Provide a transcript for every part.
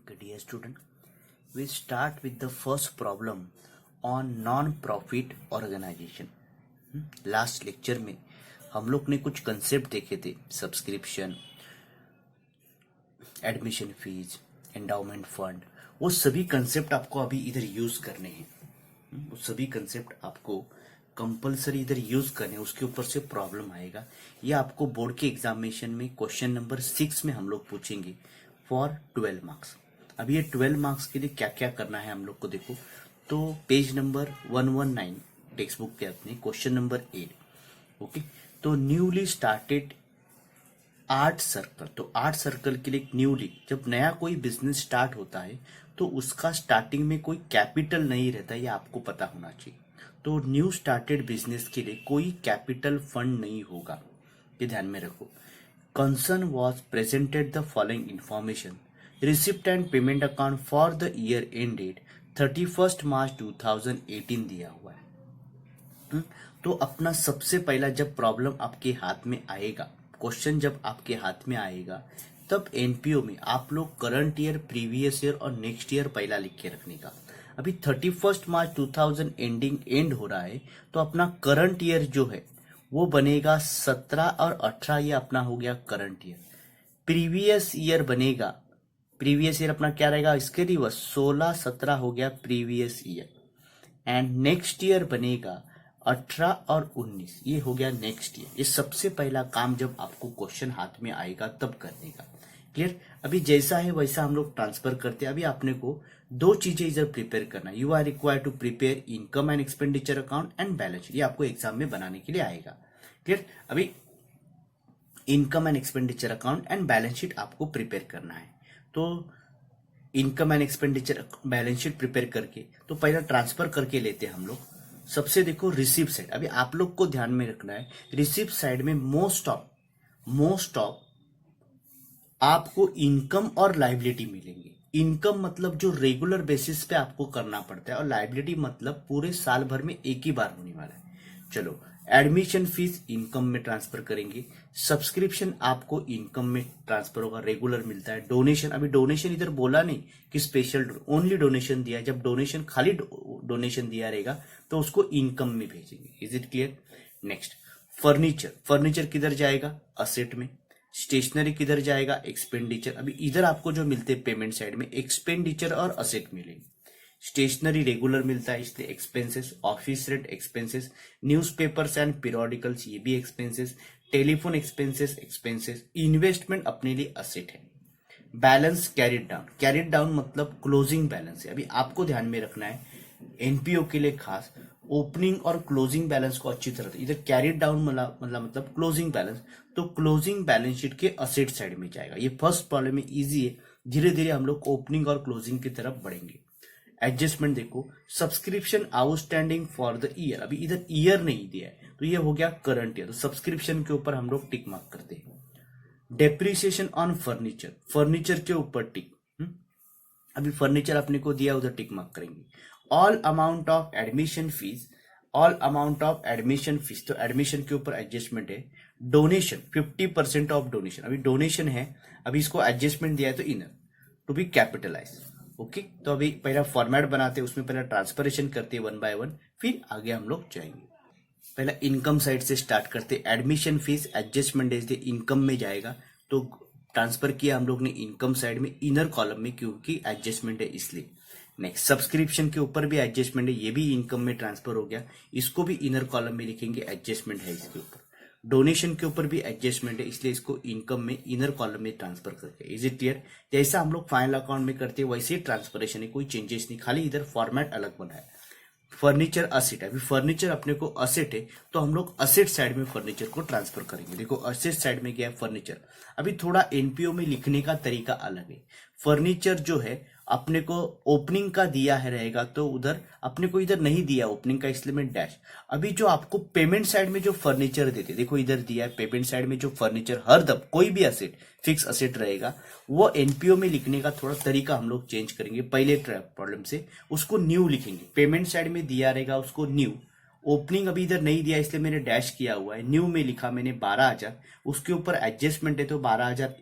Okay, dear student, we start with the first problem on non-profit organization. Last lecture में हम लोग ने कुछ कंसेप्ट देखे थे, subscription, admission fees, endowment fund. वो सभी कंसेप्ट आपको अभी इधर यूज करने हैं। वो सभी कंसेप्ट आपको कंपलसरी इधर यूज करने, उसके ऊपर से प्रॉब्लम आएगा। ये आपको बोर्ड के एग्जामिनेशन में क्वेश्चन नंबर 6 में हम लोग पूछेंगे फॉर 12 मार्क्स। अब ये 12 मार्क्स के लिए क्या क्या करना है हम लोग को देखो। तो पेज नंबर 119 टेक्स्ट बुक के अपने क्वेश्चन नंबर 8। ओके, तो न्यूली स्टार्टेड आर्ट सर्कल। तो आर्ट सर्कल के लिए न्यूली, जब नया कोई बिजनेस स्टार्ट होता है तो उसका स्टार्टिंग में कोई कैपिटल नहीं रहता, ये आपको पता होना चाहिए। तो न्यू स्टार्टेड बिजनेस के लिए कोई कैपिटल फंड नहीं होगा, ये ध्यान में रखो। Concern was presented the following information. Receipt and payment account for the year ended 31 मार्च 2018 दिया हुआ है। तो अपना सबसे पहला जब प्रॉब्लम आपके हाथ में आएगा, क्वेश्चन जब आपके हाथ में आएगा, तब एनपीओ में आप लोग करंट ईयर, प्रीवियस ईयर और नेक्स्ट ईयर पहला लिख के रखने का। अभी 31 मार्च 2000 एंड हो रहा है, तो अपना करंट ईयर जो है वो बनेगा 17 और 18, ये अपना हो गया करंट ईयर। प्रीवियस ईयर बनेगा, प्रीवियस ईयर अपना क्या रहेगा, इसके रिवर्स 16 17 हो गया previous year. And next year बनेगा 18 और 19, ये हो गया नेक्स्ट ईयर। ये सबसे पहला काम जब आपको क्वेश्चन हाथ में आएगा तब करने का। क्लियर? अभी जैसा है वैसा हम लोग ट्रांसफर करते हैं। अभी आपने को दो चीजें इधर प्रिपेयर करना है। You are required to prepare income and expenditure account and balance sheet. ये आपको एग्जाम में बनाने के लिए आएगा। क्लियर? अभी income and expenditure account and balance sheet आपको प्रिपेयर करना है। तो income and expenditure balance sheet prepare करके तो पहला ट्रांसफर करके लेते हैं हम लोग। सबसे देखो रिसीव साइड, अभी आप लोग को ध्यान में रखना है, रिसीव साइड में मोस्ट ऑफ आपको इनकम और लाइबिलिटी मिलेंगे। इनकम मतलब जो रेगुलर बेसिस पे आपको करना पड़ता है, और लाइबिलिटी मतलब पूरे साल भर में एक ही बार होने वाला है। चलो, एडमिशन फीस इनकम में ट्रांसफर करेंगे, सब्सक्रिप्शन आपको इनकम में ट्रांसफर होगा, रेगुलर मिलता है। डोनेशन, अभी डोनेशन इधर बोला नहीं कि स्पेशल, ओनली डोनेशन दिया। जब डोनेशन खाली डोनेशन दिया रहेगा तो उसको इनकम में भेजेंगे। Is it clear? Next, furniture किधर जाएगा, असेट में। स्टेशनरी किधर जाएगा, एक्सपेंडिचर। अभी इधर आपको जो मिलते हैं पेमेंट साइड में एक्सपेंडिचर और असेट मिलेंगे। स्टेशनरी रेगुलर मिलता है इसलिए expenses, office rent expenses, newspapers and periodicals ये भी एक्सपेंसेस, टेलीफोन एक्सपेंसेस, इन्वेस्टमेंट अपने लिए असेट है। बैलेंस कैरिड डाउन मतलब क्लोजिंग बैलेंस है। अभी आपको ध्यान में रखना है एनपीओ के लिए खास, ओपनिंग और क्लोजिंग बैलेंस को अच्छी तरह, इधर कैरिड डाउन मतलब क्लोजिंग बैलेंस, तो क्लोजिंग बैलेंस शीट के असेट साइड में जाएगा। ये फर्स्ट प्रॉब्लम में इजी है, धीरे धीरे हम लोग ओपनिंग और क्लोजिंग की तरफ बढ़ेंगे। एडजस्टमेंट देखो, subscription outstanding for the year, अभी इधर ईयर नहीं दिया है तो ये हो गया करंट ईयर, तो सब्सक्रिप्शन के ऊपर हम लोग टिक मार्क करते हैं। डेप्रिसिएशन ऑन फर्नीचर के ऊपर टिक, अभी फर्नीचर अपने को दिया उधर टिक मार्क करेंगे। All amount of admission fees, तो एडमिशन के ऊपर एडजस्टमेंट है। डोनेशन 50% ऑफ डोनेशन, अभी डोनेशन है, अभी इसको एडजस्टमेंट दिया है तो इनर टू बी कैपिटलाइज। ओके, तो अभी पहला फॉर्मेट बनाते हैं, उसमें पहला ट्रांसफरेशन करते हैं 1 by 1, फिर आगे हम लोग जाएंगे। पहला इनकम साइड से स्टार्ट करते, admission fees adjustment is the income में जाएगा, तो ट्रांसफर किया हम लोग ने इनकम साइड में, इनर कॉलम में, क्योंकि एडजस्टमेंट है इसलिए। नेक्स्ट, सब्सक्रिप्शन के ऊपर भी एडजस्टमेंट है, ये भी इनकम में ट्रांसफर हो गया, इसको भी इनर कॉलम में लिखेंगे, एडजस्टमेंट है इसके ऊपर। डोनेशन के ऊपर भी एडजस्टमेंट है, इसलिए इसको इनकम में इनर कॉलम में ट्रांसफर करके। Is it clear? जैसा हम लोग फाइनल अकाउंट में करते हैं वैसे ही ट्रांसफरेशन है, कोई चेंजेस नहीं, खाली इधर फॉर्मेट अलग बना है। फर्नीचर असेट, अभी फर्नीचर अपने को असेट है तो हम लोग असेट साइड में फर्नीचर को ट्रांसफर करेंगे। देखो असेट साइड में गया फर्नीचर, अभी थोड़ा एनपीओ में लिखने का तरीका अलग है। फर्नीचर जो है अपने को ओपनिंग का दिया है रहेगा, तो उधर अपने को इधर नहीं दिया ओपनिंग का, इसलिए मैं डैश। अभी जो आपको पेमेंट साइड में जो फर्नीचर देते, देखो इधर दिया है पेमेंट साइड में जो फर्नीचर, हर दम कोई भी असेट फिक्स असेट रहेगा, वो एनपीओ में लिखने का थोड़ा तरीका हम लोग चेंज करेंगे। पहले प्रॉब्लम से उसको न्यू लिखेंगे, पेमेंट साइड में दिया रहेगा उसको न्यू, ओपनिंग अभी इधर नहीं दिया इसलिए मैंने डैश किया हुआ है, न्यू में लिखा मैंने 12,000, उसके ऊपर एडजस्टमेंट है तो 12,000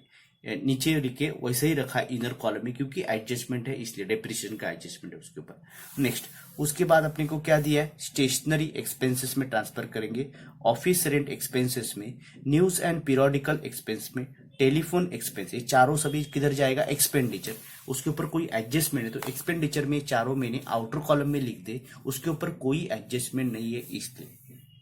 नीचे लिखे वैसे ही रखा इनर कॉलम में, क्योंकि एडजस्टमेंट है इसलिए, डेप्रिसिएशन का एडजस्टमेंट है उसके ऊपर। नेक्स्ट, उसके बाद अपने को क्या दिया है, स्टेशनरी एक्सपेंसेस में ट्रांसफर करेंगे, ऑफिस रेंट एक्सपेंसेस में, न्यूज एंड पीरियोडिकल एक्सपेंस में, टेलीफोन एक्सपेंस, ये चारों सभी किधर जाएगा, एक्सपेंडिचर। उसके ऊपर कोई एडजस्टमेंट है तो एक्सपेंडिचर में चारों मैंने आउटर कॉलम में लिख दे, उसके ऊपर कोई एडजस्टमेंट नहीं है इसलिए।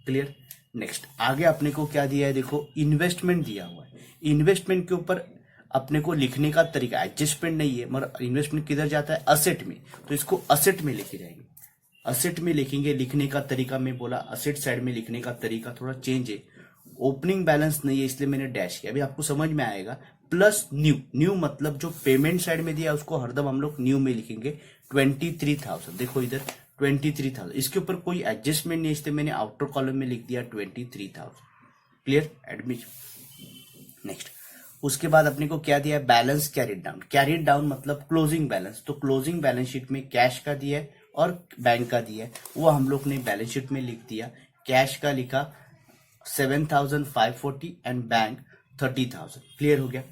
क्लियर। नेक्स्ट, आगे अपने को क्या दिया है, देखो इन्वेस्टमेंट दिया हुआ है। इन्वेस्टमेंट के ऊपर अपने को लिखने का तरीका, एडजस्टमेंट नहीं है मगर इन्वेस्टमेंट किधर जाता है, असेट में, तो इसको असेट में लेके जाएंगे, असेट में लिखेंगे। लिखने का तरीका मैं बोला असेट साइड में लिखने का तरीका थोड़ा चेंज है, ओपनिंग बैलेंस नहीं है इसलिए मैंने डैश किया, अभी आपको समझ में आएगा। प्लस न्यू, न्यू मतलब जो पेमेंट साइड में दिया उसको हरदम हम लोग न्यू में लिखेंगे। 23,000, देखो इधर 23,000, इसके ऊपर कोई एडजस्टमेंट नहीं है इसलिए मैंने आउटर कॉलम में लिख दिया 23,000। Clear, admission. नेक्स्ट, उसके बाद अपने को क्या दिया है, balance carried down. Carried down मतलब क्लोजिंग बैलेंस, तो क्लोजिंग बैलेंस शीट में कैश का दिया है और बैंक का दिया है, वो हम लोग ने बैलेंस शीट में लिख दिया। कैश का लिखा 7,540 एंड बैंक 30,000। क्लियर हो गया।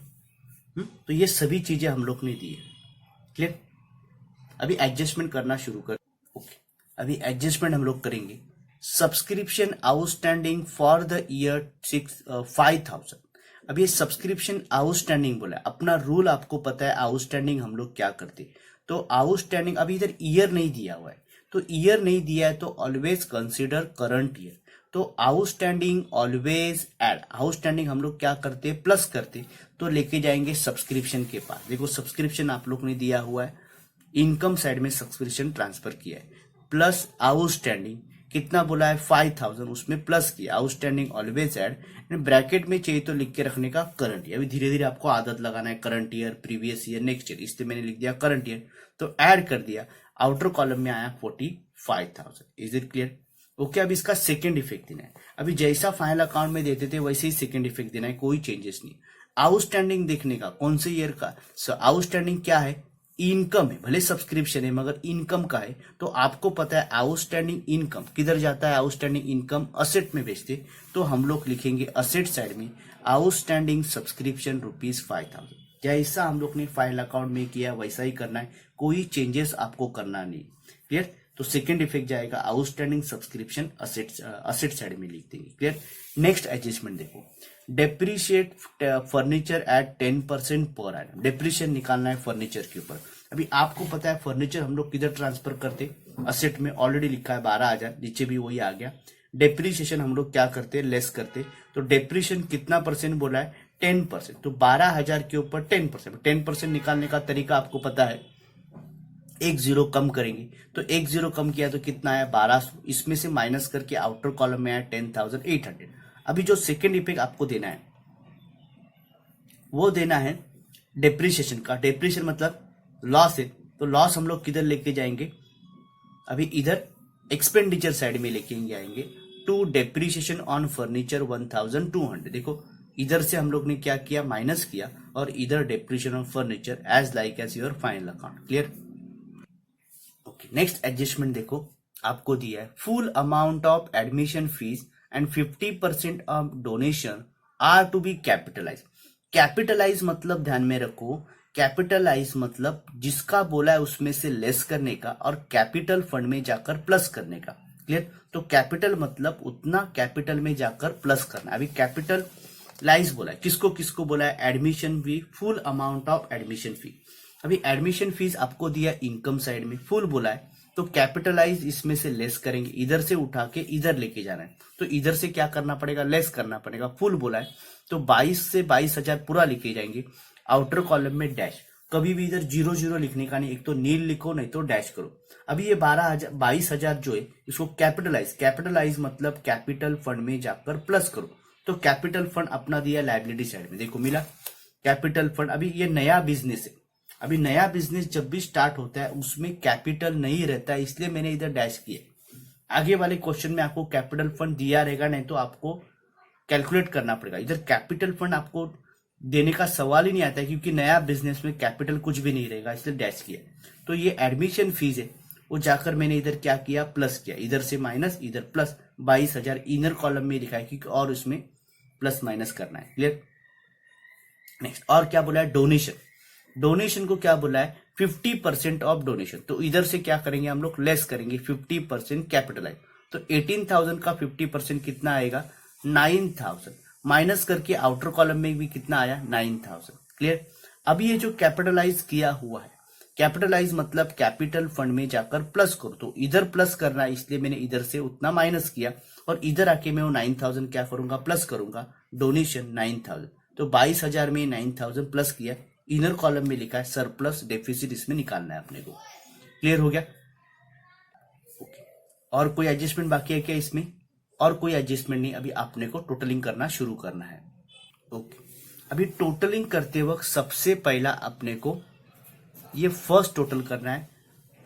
तो ये सभी चीजें हम लोग ने दी है। क्लियर। अभी एडजस्टमेंट करना शुरू कर। ओके, अभी एडजस्टमेंट हम लोग करेंगे। Subscription outstanding for the year 5,000। अब ये सब्सक्रिप्शन आउटस्टैंडिंग बोला है, अपना रूल आपको पता है आउटस्टैंडिंग हम लोग क्या करते, तो आउटस्टैंडिंग, अभी इधर ईयर नहीं दिया हुआ है, तो ईयर नहीं दिया है तो ऑलवेज कंसिडर करंट ईयर, तो आउटस्टैंडिंग ऑलवेज ऐड, आउटस्टैंडिंग हम लोग क्या करते, प्लस करते, तो लेके जाएंगे सब्सक्रिप्शन के पास। देखो सब्सक्रिप्शन आप लोग ने दिया हुआ है, इनकम साइड में सब्सक्रिप्शन ट्रांसफर किया है, प्लस आउटस्टैंडिंग कितना बोला है 5,000, उसमें प्लस किया, आउटस्टैंडिंग ऑलवेज ऐड, ब्रैकेट में चाहिए तो लिख के रखने का करंट ईयर। अभी धीरे धीरे आपको आदत लगाना है, current year, previous year, next year, इसलिए मैंने लिख दिया करंट ईयर, तो ऐड कर दिया। आउटर कॉलम में आया 45,000। Is it clear. ओके, अब इसका सेकेंड इफेक्ट देना है। अभी जैसा फाइनल अकाउंट में देते थे वैसे ही सेकेंड इफेक्ट देना है, कोई चेंजेस नहीं। आउटस्टैंडिंग देखने का, कौन से ईयर का, आउटस्टैंडिंग क्या है, इनकम है, भले सब्सक्रिप्शन है मगर इनकम का है, तो आपको पता है आउटस्टैंडिंग इनकम किधर जाता है, आउटस्टैंडिंग इनकम असेट में बेचते, तो हम लोग लिखेंगे असेट साइड में आउटस्टैंडिंग सब्सक्रिप्शन ₹5,000। जैसा हम लोग ने फाइल अकाउंट में किया वैसा ही करना है, कोई चेंजेस आपको करना नहीं। क्लियर। तो सेकेंड इफेक्ट जाएगा आउटस्टैंडिंग सब्सक्रिप्शन असेट साइड में लिख देंगे। क्लियर। नेक्स्ट एडजस्टमेंट देखो, depreciate furniture at 10% per annum. Depreciation निकालना है फर्नीचर के ऊपर। अभी आपको पता है फर्नीचर हम लोग किधर ट्रांसफर करते, असेट में, ऑलरेडी लिखा है 12,000, नीचे भी वही आ गया। डेप्रिशिएशन हम लोग क्या करते, लेस करते, तो डेप्रिशिएशन कितना परसेंट बोला है, 10%, तो 12,000 के ऊपर 10%। 10% निकालने का तरीका आपको पता है, एक जीरो कम करेंगे, तो एक जीरो कम किया तो कितना है 1200, इसमें से माइनस करके आउटर कॉलम में आया 10,800। अभी जो सेकेंड इफेक्ट आपको देना है वो देना है डेप्रिसिएशन का। डेप्रिसिएशन मतलब लॉस है, तो लॉस हम लोग किधर लेके जाएंगे, अभी इधर एक्सपेंडिचर साइड में लेके आएंगे। To depreciation on furniture 1,200। देखो इधर से हम लोग ने क्या किया, माइनस किया, और इधर depreciation on furniture as like as your final account. Clear. Okay, next adjustment देखो आपको दिया है, full amount of admission fees and 50% of donation are to be capitalise. Capitalise मतलब ध्यान में रखो, कैपिटलाइज मतलब जिसका बोला है उसमें से लेस करने का और कैपिटल फंड में जाकर प्लस करने का। क्लियर। तो कैपिटल मतलब उतना कैपिटल में जाकर प्लस करना। अभी कैपिटलाइज बोला है, किसको किसको बोला है, admission fee, full amount of admission fee. अभी एडमिशन फीस आपको दिया इनकम साइड में, फुल बोला है, तो कैपिटलाइज इसमें से लेस करेंगे, इधर से उठा के इधर लेके जाना है, तो इधर से क्या करना पड़ेगा, लेस करना पड़ेगा। फुल बोला है तो 22 से 22,000 पूरा लेके जाएंगे। आउटर कॉलम में डैश, कभी भी इधर 0 लिखने का नहीं, एक तो नील लिखो नहीं तो डैश करो। अभी ये 22,000 जो है इसको कैपिटलाइज मतलब कैपिटल फंड में जाकर प्लस करो, तो कैपिटल फंड अपना दिया लायबिलिटी साइड में, देखो मिला कैपिटल फंड। अभी ये नया बिजनेस है, अभी नया बिजनेस जब भी स्टार्ट होता है उसमें कैपिटल नहीं रहता है, इसलिए मैंने इधर डैश किया। आगे वाले क्वेश्चन में आपको कैपिटल फंड दिया रहेगा, नहीं तो आपको कैलकुलेट करना पड़ेगा। इधर कैपिटल फंड आपको देने का सवाल ही नहीं आता है, क्योंकि नया बिजनेस में कैपिटल कुछ भी नहीं रहेगा, इसलिए डैश किया। तो ये एडमिशन फीस है, वो जाकर मैंने इधर क्या किया, प्लस किया, इधर से माइनस इधर प्लस, 22,000 इनर कॉलम में लिखा है क्योंकि और उसमें प्लस माइनस करना है। क्लियर। नेक्स्ट और क्या बोला है, डोनेशन। डोनेशन को क्या बोला है, 50% ऑफ डोनेशन। तो इधर से क्या करेंगे हम लोग, लेस करेंगे 50% कैपिटलाइज। तो 18,000 का 50% कितना आएगा, 9,000। माइनस करके आउटर कॉलम में भी कितना आया, 9,000। क्लियर। अब ये जो कैपिटलाइज किया हुआ है, कैपिटलाइज मतलब कैपिटल फंड में जाकर प्लस करो। तो इधर प्लस करना है, इसलिए मैंने इधर से उतना माइनस किया और इधर आके मैं वो 9,000 क्या करूंगा, प्लस करूंगा। डोनेशन 9,000, तो 22,000 में 9,000 प्लस किया। इनर कॉलम में लिखा है सरप्लस डेफिसिट, इसमें निकालना है अपने को। क्लियर हो गया। ओके, और कोई एडजस्टमेंट बाकी है क्या इसमें, और कोई एडजस्टमेंट नहीं। अभी आपने को टोटलिंग करना शुरू करना है। ओके, अभी टोटलिंग करते वक्त सबसे पहला अपने को ये फर्स्ट टोटल करना है,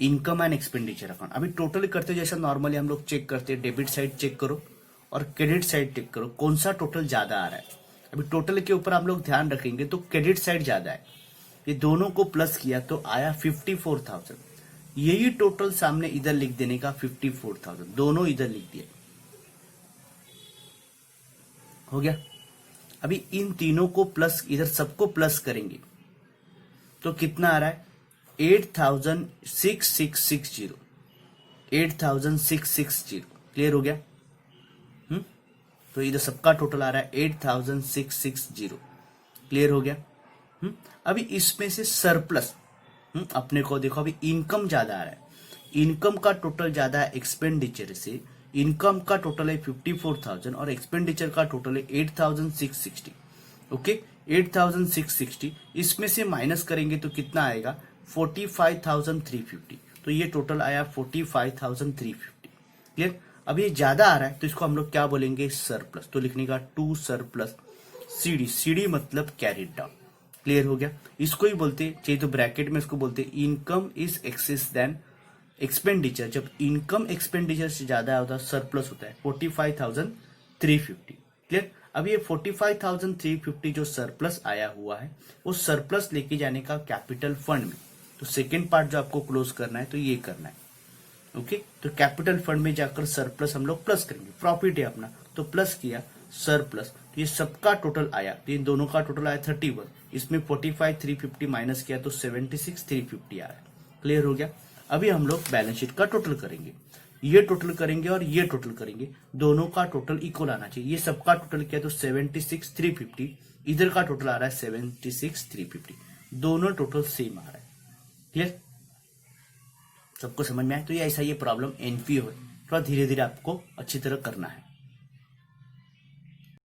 इनकम एंड एक्सपेंडिचर अकाउंट। अभी टोटल करते जैसा नॉर्मली हम लोग चेक करते हैं, डेबिट साइड चेक करो और क्रेडिट साइड चेक करो, कौन सा टोटल ज्यादा आ रहा है। अभी टोटल के ऊपर हम लोग ध्यान रखेंगे तो क्रेडिट साइड ज्यादा है, ये दोनों को प्लस किया तो आया 54,000। यही टोटल सामने इधर लिख देने का 54,000, दोनों इधर लिख दिए, हो गया। अभी इन तीनों को प्लस, इधर सबको प्लस करेंगे तो कितना आ रहा है, 8,6660, 8,660। क्लियर हो गया। तो इधर सबका टोटल आ रहा है 8,660। क्लियर हो गया। अभी इसमें से सरप्लस अपने को देखो, अभी इनकम ज्यादा आ रहा है, इनकम का टोटल ज्यादा है एक्सपेंडिचर से। इनकम का टोटल है 54,000 और एक्सपेंडिचर का टोटल है 8,660। ओके, 8,660 इसमें से माइनस करेंगे तो कितना आएगा, 45,350। तो ये टोटल आया 45,350। क्लियर। अब ये ज्यादा आ रहा है तो इसको हम लोग क्या बोलेंगे, सरप्लस। तो लिखने का टू सरप्लस सीडी, सीडी मतलब कैरिड डाउन। क्लियर हो गया। इसको ही बोलते चाहिए तो ब्रैकेट में इसको बोलते income is excess than expenditure. जब इनकम एक्सपेंडिचर से ज्यादा होता है सरप्लस होता है 45,350। क्लियर। अब ये 45,350 जो सरप्लस आया हुआ है वो सरप्लस लेके जाने का कैपिटल फंड में। तो सेकेंड पार्ट जो आपको क्लोज करना है तो ये करना है। ओके, तो कैपिटल फंड में जाकर सरप्लस हम लोग प्लस करेंगे, प्रॉफिट है अपना तो प्लस किया सरप्लस। तो ये सबका टोटल आया, तो इन दोनों का टोटल आया 31, इसमें 45,350 माइनस किया तो 76,350 आ रहा है। क्लियर हो गया। अभी हम लोग बैलेंस शीट का टोटल करेंगे, ये टोटल करेंगे और ये टोटल करेंगे, दोनों का टोटल इक्वल आना चाहिए। ये सबका टोटल किया तो 76,350, इधर का टोटल आ रहा है 76,350, दोनों टोटल सेम आ रहा है। क्लियर, सबको समझ में आया। तो ये ऐसा ये प्रॉब्लम एनपीओ है, थोड़ा धीरे धीरे आपको अच्छी तरह करना है।